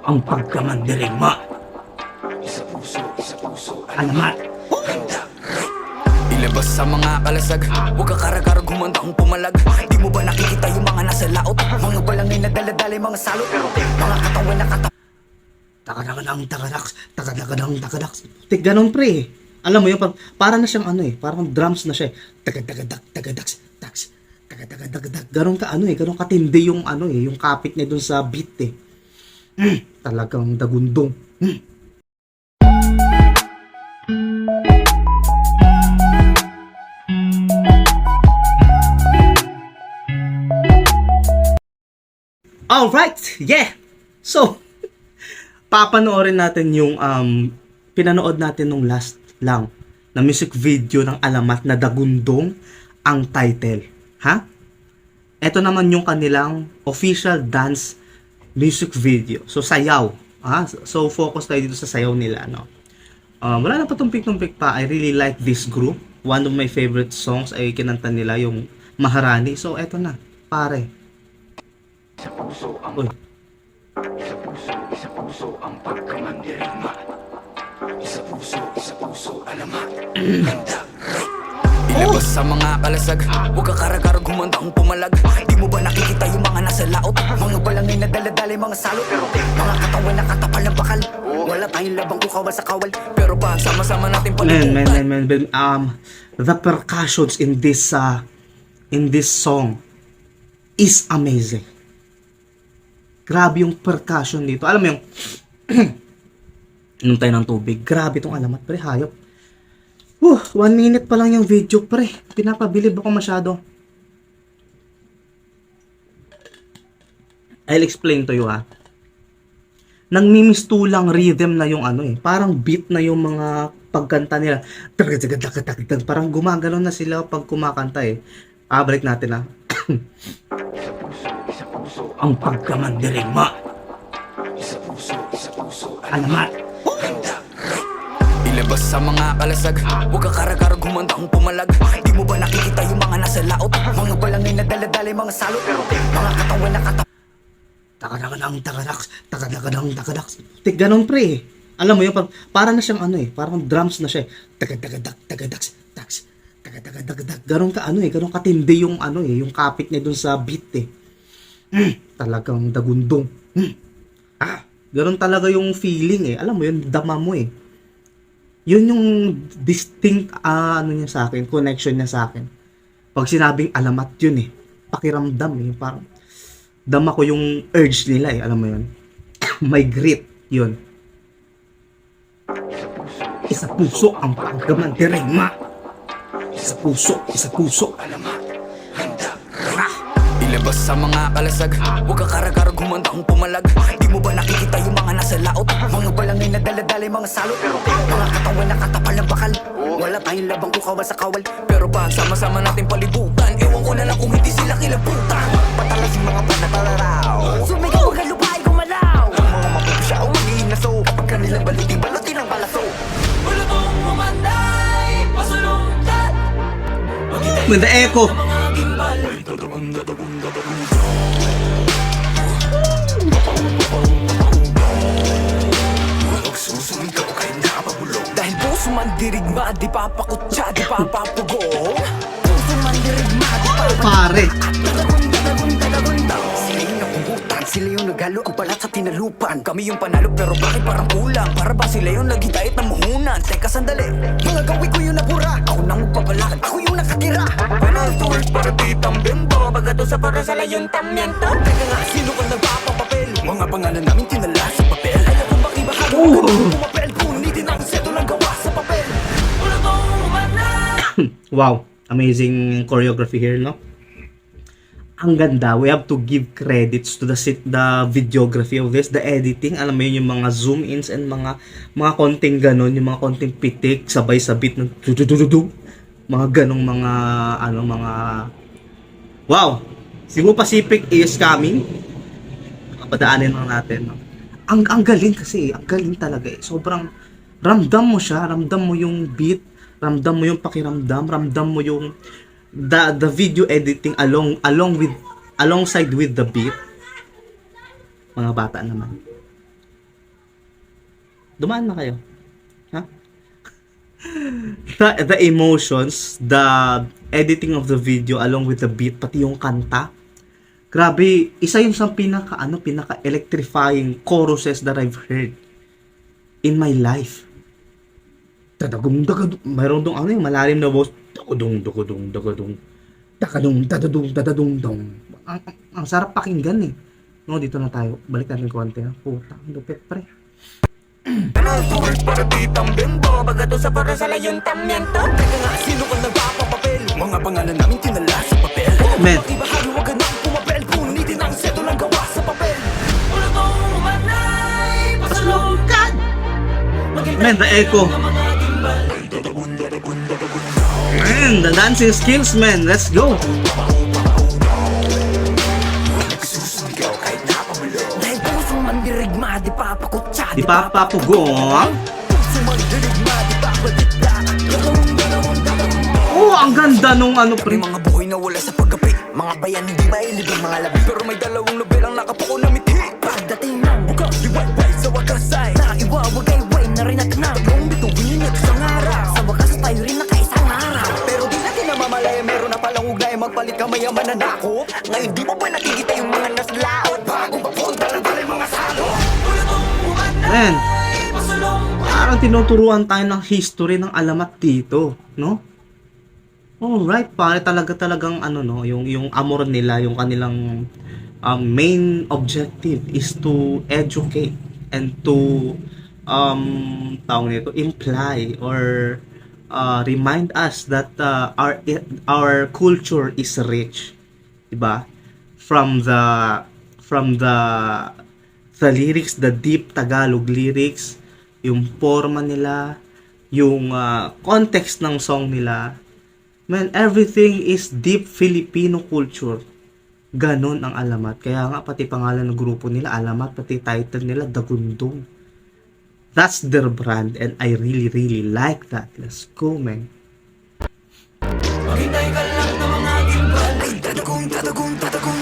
ang pagkamandirigma. Alamat. Ilabas sa mga kalasag, huwag ka karagarag humandang pumalag. Di mo ba nakikita yung mga nasa laot? Mga balangay na daladalay, mga salot, mga katawan na Takadagadang takadaks, takadagadang takadaks. Tik ganun pre. Alam mo yun, para na siyang ano eh, parang drums na siya eh. Tagadagadak, tagadaks, taks. Tagadagadak, ganun ka ano eh, ganun katindi yung ano eh, yung kapit niya dun sa beat eh. Talagang dagundong. Alright, yeah! So, papanoorin natin yung pinanood natin nung last lang na music video ng Alamat na Dagundong ang title. Ha? Ito naman yung kanilang official dance music video. So, sayaw. Ha? So, focus tayo dito sa sayaw nila. No? Wala na patumpik-tumpik pa. I really like this group. One of my favorite songs ay kinanta nila yung Maharani. So, eto na. Pare. Uy. Isa puso ang pagkamandirigma. Isa puso, alamat. Ilabas sa mga kalasag, huwag ka karagarag humandang pumalag. Di mo ba nakikita yung mga nasa laot? Mga balangay na daladalay, mga salot, mga katawan na katapal ng bakal. Wala tayong labang kukawal sa kawal, pero pa sama-sama natin palibutan. Man. The percussions in this song is amazing. Grabe yung percussion dito. Alam mo yung inom tayo ng tubig. Grabe itong Alamat, pre. Hayop. 1 minute pa lang yung video, pre. Pinapabilib ako masyado. I'll explain to you, ha. Nangmimistulang rhythm na yung ano eh. Parang beat na yung mga pagkanta nila. Parang gumagalaw na sila pag kumakanta eh. Balik natin, ha. Ang pagkamandirigma. Isa puso, alamat. Ilabas sa mga kalasag, huwag ka karagarag humandang pumalag. Di mo ba nakikita yung mga nasa laot? Mga balangay na daladalay, mga salot, mga katawan na Takadagadang takadaks, takadagadang takadaks. Tik ganun pre. Alam mo yun, para na siyang ano eh, parang drums na siya eh. Tagadagadak, tagadaks, taks. Tagadagadak, ganun ka ano eh, ganun katindi yung ano eh, yung kapit niya dun sa beat eh. Talagang dagundong. Ganun talaga yung feeling eh. Alam mo yun, dama mo eh. Yun yung distinct ano niya sa akin, connection niya sa akin. Pag sinabing Alamat yun eh. Pakiramdam eh. Parang dama ko yung urge nila eh. Alam mo yun. May grit. Yun. Isa puso ang pagkamandirigma. Isa puso, alamat. Ilabas sa mga kalasag, huwag ka karagarag humandang pumalag. Di mo ba nakikita yung mga nasa laot? Mga balangay na daladalay, mga salot, mga katawan na katapal ng bakal. Wala tayong labang kukawal sa kawal, pero pag sama-sama natin palibutan, ewan ko na lang kung hindi sila kilabutan. Patalas yung mga panatalaraw, sumigaw ang galupay gumalaw. Ang mga mapupusya o mag-iinaso, kapag kanilang balutin ang balaso. Balutong umanday, pasulungkat. Manda echo. Dahil puso man dirigma, di papakutsa, di papapugo. Puso man dirigma, di papakutsa. Pare. Sila yung napugutan, sila yung naghalo ang balat sa tinalupan. Kami yung panalo pero bakit parang kulang? Para ba sila yung naghitayat ng muhunan? Teka sandali, mga gawi ko yung nabura. Ako nang magpapala, ako yung nakatira. Pero tools para titang bimbo. Bagato sa para sa layon tamyento. Teka nga, sino ka nagpapapapel? Mga pangalan namin tinala sa papel. Alam kong bakibahag mo pumapel. Punitin ang seto lang gawa sa papel. Wala kong umanay. Wow, amazing choreography here, no? Ang ganda. We have to give credits to the videography of this, the editing. Alam mo yun, yung mga zoom ins and mga konting ganon, yung mga konting pitik sabay sa beat ng mga ganong mga wow. Cebu Pacific is coming. Padaanin lang natin, no? Ang galing kasi, ang galing talaga eh. Sobrang ramdam mo siya, ramdam mo yung beat, ramdam mo yung pakiramdam, ramdam mo yung the video editing alongside with the beat. Mga bata naman. Dumaan na kayo. Ha? The emotions, the editing of the video along with the beat, pati yung kanta. Grabe, isa yun sa pinaka electrifying choruses that I've heard in my life. Tadagong dagadong, mayroon dong yung malalim na boss. Dagadong dagadong dagadong. Takadong dadadong dadadong dong. Ang sarap pakinggan eh. No, dito na tayo. Balik natin konti ha. Puta, ang lupit pre. Sulit para di tambento Bagato sa para sa layuntamiento Teka nga, sino ka nagpapapapel? Mga pangalan namin kinala sa papel Men. Ibahagi wag ka nang pumapel Punitin ang seto lang gawa sa papel Wala kong umanay Pasalungkad Man, the echo. Man, the dancing skills, man. Let's go. Dahil pusong mandirigma Di papakutsa Di pa papugong. Pusong mandirigma Di papadikta Oh, ang ganda nung ano May pre. mga buhay na wala sa paggabi Mga bayan hindi mailibing mga labi Pero may dalawang nobelang nakapuko na mithi Pagdating ng buka, di wayway sa wakas ay Naiwawagay-way na rin at nagong bituin at isang araw Sa wakas tayo rin nakaisang araw Pero di natin namamalaya meron na palang ugnay Magpalit ka mayaman na nako Ngayon di mo ba nakikita yung mga naslaot Bago papunta lang pala yung mga salo Man, parang tinuturuan tayo ng history ng alamat dito, no? Alright, pare talagang ano no, yung amor nila, yung kanilang main objective is to educate and to tawag nito, imply or remind us that our culture is rich, 'di ba? From the lyrics, the deep Tagalog lyrics, yung forma nila, yung context ng song nila. Man, everything is deep Filipino culture. Ganon ang alamat. Kaya nga, pati pangalan ng grupo nila, alamat, pati title nila, Dagundong. That's their brand and I really, really like that. Let's go, man. Maghintay ka lang na mga gimbal Ay dadagong dadagong dadagong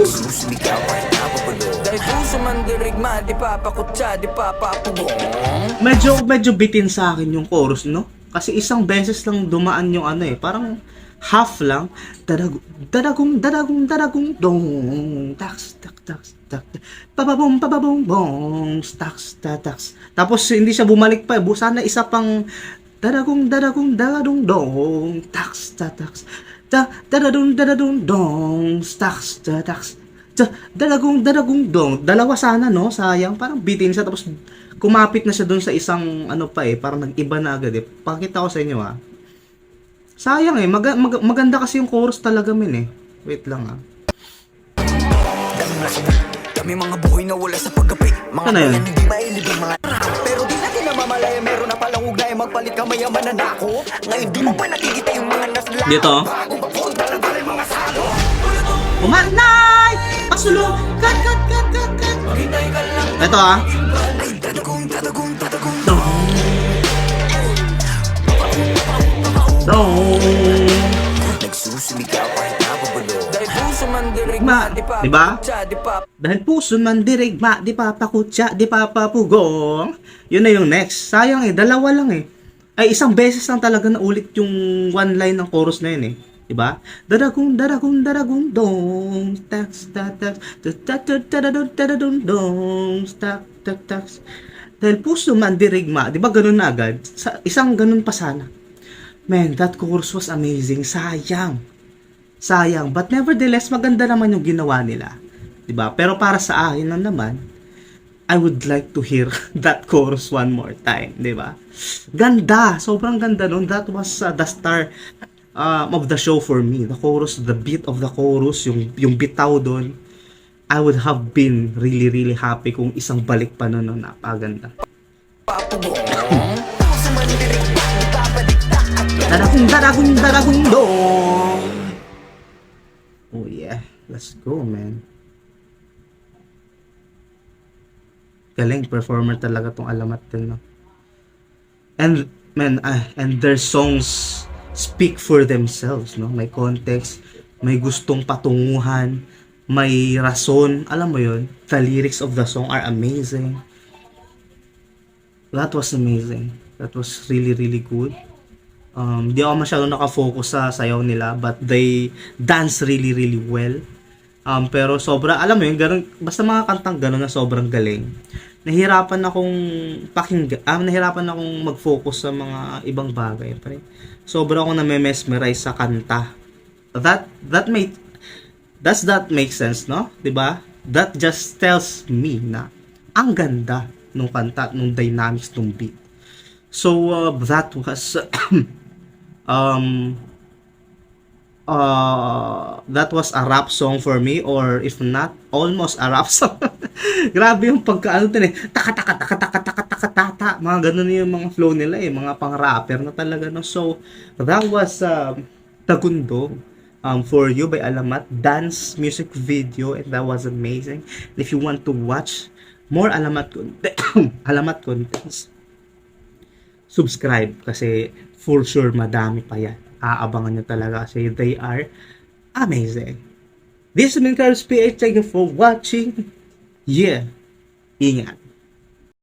Susumigaw ay napapulo Dahil puso man dirigma Di papakutsa, di papapugong Medyo bitin sa akin yung chorus, no? Kasi isang beses lang dumaan yung ano eh, parang half lang. Dadagong dong, tax papabong bong, tax. Tapos hindi siya bumalik pa, sana isa pang dadagong dong, tax. Dadadong dong, tax. Dadagong dong. Dalawa sana, no? Sayang, parang bitin siya tapos kumapit na siya doon sa isang ano pa eh, parang nag-iba na agad eh. Pakita ko sa inyo ah. Sayang eh, maganda kasi yung chorus talaga min eh. Wait lang ah. Kami mga buhay na wala sa paggapi Mga Ano yun? bayan hindi mailibing mga Pero di natin namamalaya Meron na palang ugnay Magpalit ka mayaman na nako Ngayon di mo ba nakikita yung mga naslaw Dito. Bago papunta lang pala yung mga salo Umanay! Pasulong! Kat! Maghintay ka lang Ito ah. Ay dadagong Dong! Nagsusumigaw ay napabulo Dahil puso man dirigma Di pa Diba? Di pa Dahil puso man dirigma, di papakutsa, di papapugong. Yun na yung next. Sayang eh, dalawa lang eh. Ay, isang beses lang talaga na ulit yung one line ng chorus na yun eh. Diba? Dadagong dong, tax, dong, tax. Dahil puso man dirigma, di ba ganun na agad? Isang ganun pa sana. Man, that chorus was amazing. Sayang. But nevertheless, maganda naman yung ginawa nila. Diba? Pero para sa akin lang naman, I would like to hear that chorus one more time. Diba? Ganda. Sobrang ganda nun. That was the star of the show for me. The chorus, the beat of the chorus, yung bitaw doon. I would have been really, really happy kung isang balik pa nun. Napaganda. papugong Puso man dirigma Di papadikta Daragong dong. Oh yeah, let's go man. Galing performer talaga tong alamat din, no? And man, and their songs speak for themselves, no? May context, may gustong patunguhan, may rason, alam mo yun, the lyrics of the song are amazing. That was amazing. That was really, really good. Di ako masyadong nakafocus sa sayaw nila, but they dance really, really well. Pero sobra, alam mo yun, ganun, basta mga kantang ganun na sobrang galing. Nahirapan akong nahirapan akong mag-focus sa mga ibang bagay. Pre. Sobra akong na-mesmerize sa kanta. Does that make sense, no? 'Di ba? That just tells me na ang ganda nung kanta, nung dynamics nung beat. So that was that was a rap song for me, or if not almost a rap song. Grabe yung pagkaano din eh. Taka taka taka taka taka taka taka. Mga ganun yung mga flow nila eh, mga pang-rapper na talaga no. So that was Tagundo for You by Alamat, dance music video, and that was amazing. And if you want to watch more Alamat contents, subscribe kasi for sure madami pa yan. Aabangan nyo talaga kasi they are amazing. This has been Carlos PH. Thank you for watching. Yeah. Ingat.